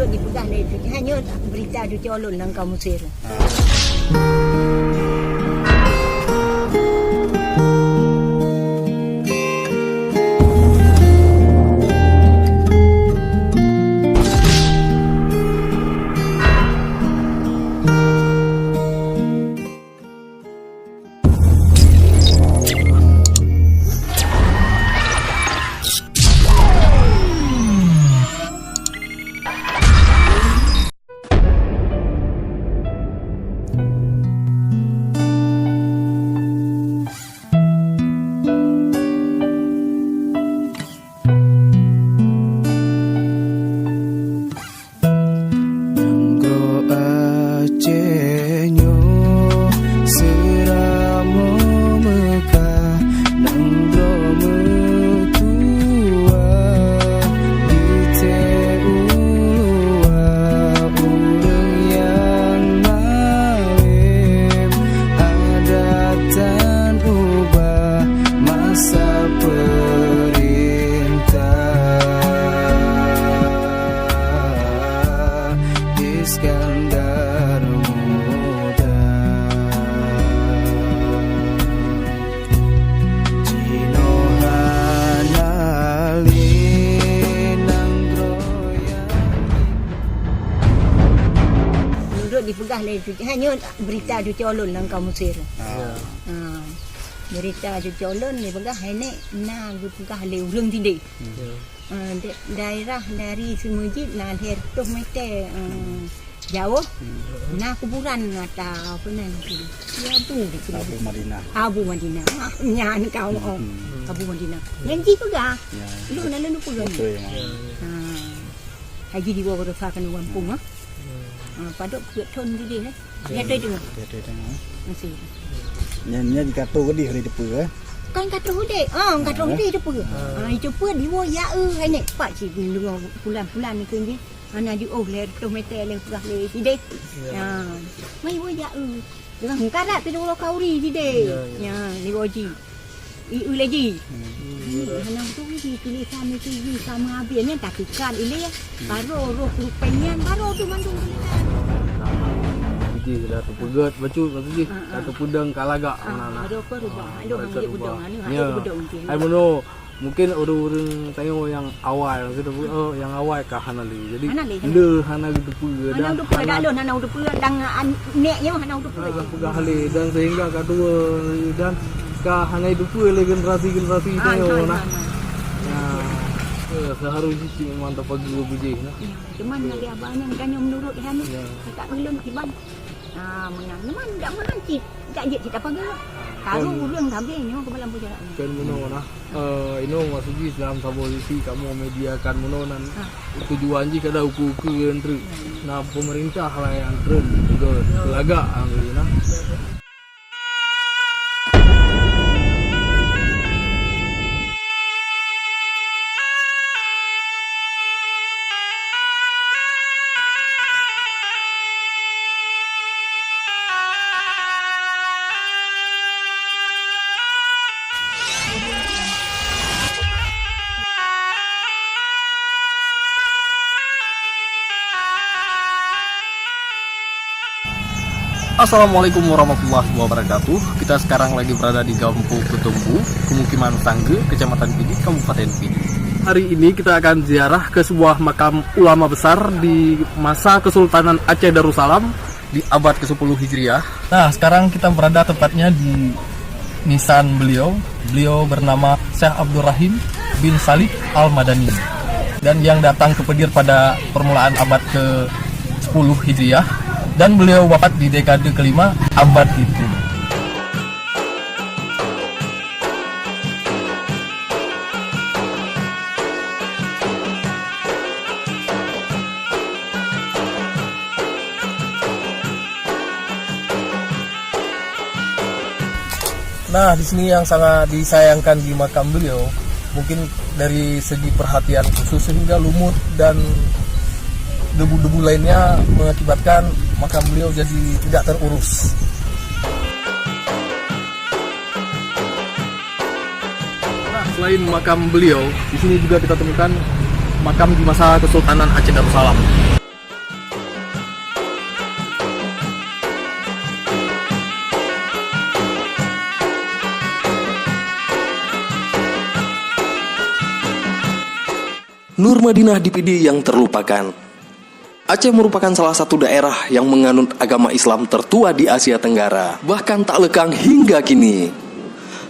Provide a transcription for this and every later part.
Duduk dipegang dari cuci. Hanya berita cuci olon langkah Mesir. Dipegang dari cuci. Hanya berita cuci olon langkah Mesir. Berita cuci olon dipegang hanya na dipegang oleh urang tindih. Daerah dari Semujit na hertoh mete jauh. Na kuburan atau apa nanti. Ya tu Abu Madinah. Abu Madinah. Nyan kau Abu Madinah. Yang dipegang. Lu lalu pegang. Haji di bawah rasakan kampung padok thôn cái gì đấy nghe đây được masih Nyanyi di kartu ke di hari depan kan kartu deh kartu di depan itu pun di bawah ya hay nek pak chỉ dengan bulan-bulan ni kan ana ju le tomato le pugah le di deh mai bawah ya dengan karat tu dulu kauri di deh ya di bawah ji lagi hanang tu di pilih sama habisnya tak ikan ini ya baru roh rupanya baru tu mandung Ji dah terpegat bacu je atau pudang kalaga mana. Ada apa rubah? Ada orang dia pudang ni, ada pudang mungkin. Ai mono mungkin orang-orang tengok yang awal kita yang awal kah hanali. Jadi le hana gitu pegat dan ada alun hana udah pegat dan neknya hana udah pegat. Pegat hale dan sehingga kedua dan kah hana itu pun generasi tengok nah. Seharusnya sih mantap pagi biji nah. Cuman lagi abangnya kan menurut hanu tak ulun kiban. Menang memang tak mengancit. Tak je kita panggil. Tahu urang tambahnya ke dalam jalan. Kan mono nah. Ino maksudnya dalam posisi kamu mediakan mononan tujuan ji kada uku-uku entry. Nah pemerintah lah yang tren juga laga nah. Assalamualaikum warahmatullahi wabarakatuh. Kita sekarang lagi berada di Kampung Ketumbu, Pemukiman Sangge, Kecamatan Pidi, Kabupaten Pidi. Hari ini kita akan ziarah ke sebuah makam ulama besar di masa Kesultanan Aceh Darussalam di abad ke-10 Hijriah. Nah, sekarang kita berada tepatnya di nisan beliau. Beliau bernama Syekh Abdurrahim bin Salih Al-Madani. Dan yang datang ke Pedir pada permulaan abad ke-10 Hijriah. Dan beliau wafat di dekade kelima abad itu. Nah, di sini yang sangat disayangkan di makam beliau, mungkin dari segi perhatian khusus sehingga lumut dan debu-debu lainnya mengakibatkan makam beliau jadi tidak terurus. Nah, selain makam beliau, di sini juga kita temukan makam di masa Kesultanan Aceh Darussalam. Nur Madinah di Pidi yang terlupakan. Aceh merupakan salah satu daerah yang menganut agama Islam tertua di Asia Tenggara, bahkan tak lekang hingga kini.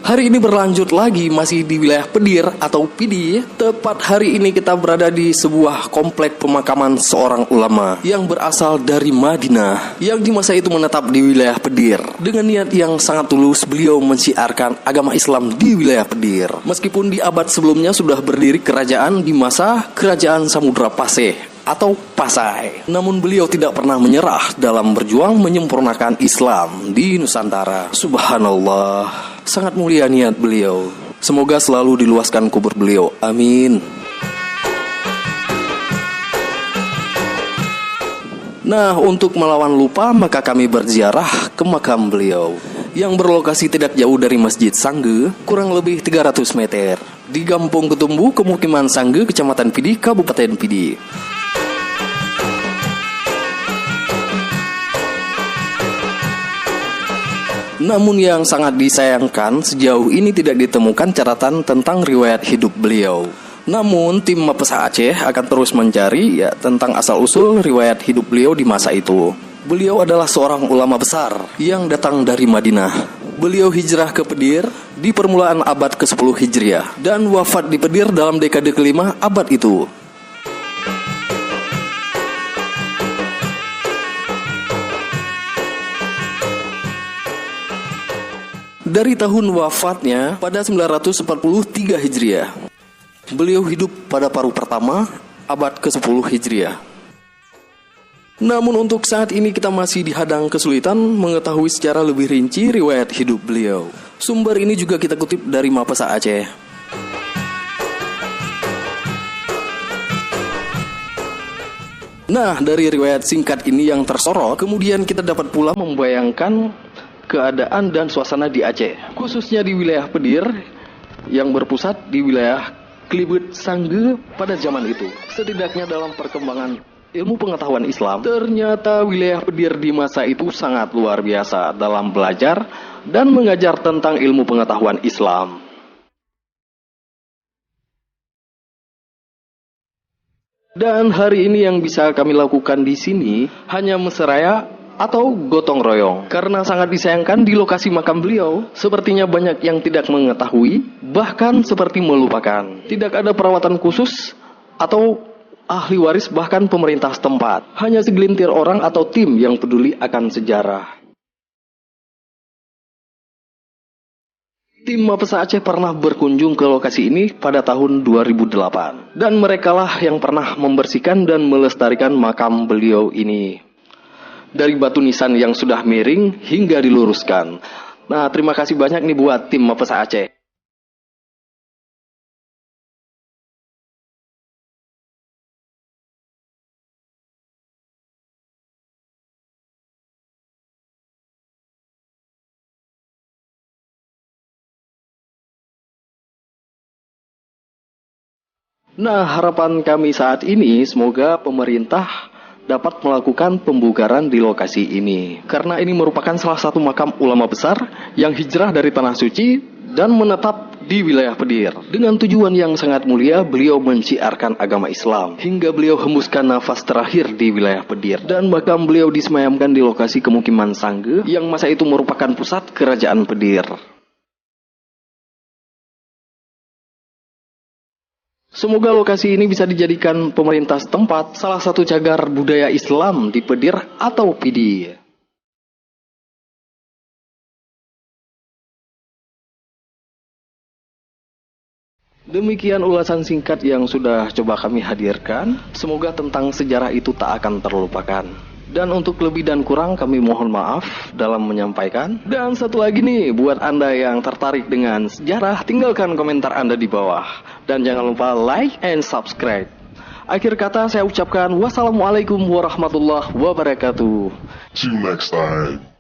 Hari ini berlanjut lagi masih di wilayah Pedir atau Pidi. Tepat hari ini kita berada di sebuah komplek pemakaman seorang ulama yang berasal dari Madinah, yang di masa itu menetap di wilayah Pedir. Dengan niat yang sangat tulus, beliau mensiarkan agama Islam di wilayah Pedir. Meskipun di abad sebelumnya sudah berdiri kerajaan di masa Kerajaan Samudra Paseh atau Pasai. Namun beliau tidak pernah menyerah dalam berjuang menyempurnakan Islam di Nusantara. Subhanallah, sangat mulia niat beliau. Semoga selalu diluaskan kubur beliau. Amin. Nah, untuk melawan lupa, maka kami berziarah ke makam beliau yang berlokasi tidak jauh dari Masjid Sangge, kurang lebih 300 meter, di Kampung Ketumbu, Pemukiman Sangge, Kecamatan Pidi, Kabupaten Pidi. Namun yang sangat disayangkan, sejauh ini tidak ditemukan catatan tentang riwayat hidup beliau. Namun tim Mapesa Aceh akan terus mencari tentang asal-usul riwayat hidup beliau di masa itu. Beliau adalah seorang ulama besar yang datang dari Madinah. Beliau hijrah ke Pedir di permulaan abad ke-10 Hijriah dan wafat di Pedir dalam dekade kelima abad itu. Dari tahun wafatnya pada 943 Hijriah. Beliau hidup pada paruh pertama abad ke-10 Hijriah. Namun untuk saat ini kita masih dihadang kesulitan mengetahui secara lebih rinci riwayat hidup beliau. Sumber ini juga kita kutip dari Mapesa Aceh. Nah, dari riwayat singkat ini yang tersorot, kemudian kita dapat pula membayangkan keadaan dan suasana di Aceh, khususnya di wilayah Pedir yang berpusat di wilayah Klibet Sangge pada zaman itu. Setidaknya dalam perkembangan ilmu pengetahuan Islam, ternyata wilayah Pedir di masa itu sangat luar biasa dalam belajar dan mengajar tentang ilmu pengetahuan Islam. Dan hari ini yang bisa kami lakukan di sini hanya mesraya atau gotong royong, karena sangat disayangkan di lokasi makam beliau sepertinya banyak yang tidak mengetahui, bahkan seperti melupakan. Tidak ada perawatan khusus atau ahli waris, bahkan pemerintah setempat. Hanya segelintir orang atau tim yang peduli akan sejarah. Tim Mapesa Aceh pernah berkunjung ke lokasi ini pada tahun 2008, dan merekalah yang pernah membersihkan dan melestarikan makam beliau ini dari batu nisan yang sudah miring hingga diluruskan. Nah, terima kasih banyak nih buat tim Mapesa Aceh. Nah, harapan kami saat ini semoga pemerintah dapat melakukan pembugaran di lokasi ini, karena ini merupakan salah satu makam ulama besar yang hijrah dari Tanah Suci dan menetap di wilayah Pedir. Dengan tujuan yang sangat mulia, beliau menciarkan agama Islam hingga beliau hembuskan nafas terakhir di wilayah Pedir. Dan makam beliau disemayamkan di lokasi Pemukiman Sangge yang masa itu merupakan pusat kerajaan Pedir. Semoga lokasi ini bisa dijadikan pemerintah setempat salah satu cagar budaya Islam di Pedir atau Pidi. Demikian ulasan singkat yang sudah coba kami hadirkan. Semoga tentang sejarah itu tak akan terlupakan. Dan untuk lebih dan kurang kami mohon maaf dalam menyampaikan. Dan satu lagi nih, buat Anda yang tertarik dengan sejarah, tinggalkan komentar Anda di bawah. Dan jangan lupa like and subscribe. Akhir kata saya ucapkan wassalamualaikum warahmatullahi wabarakatuh. See you next time.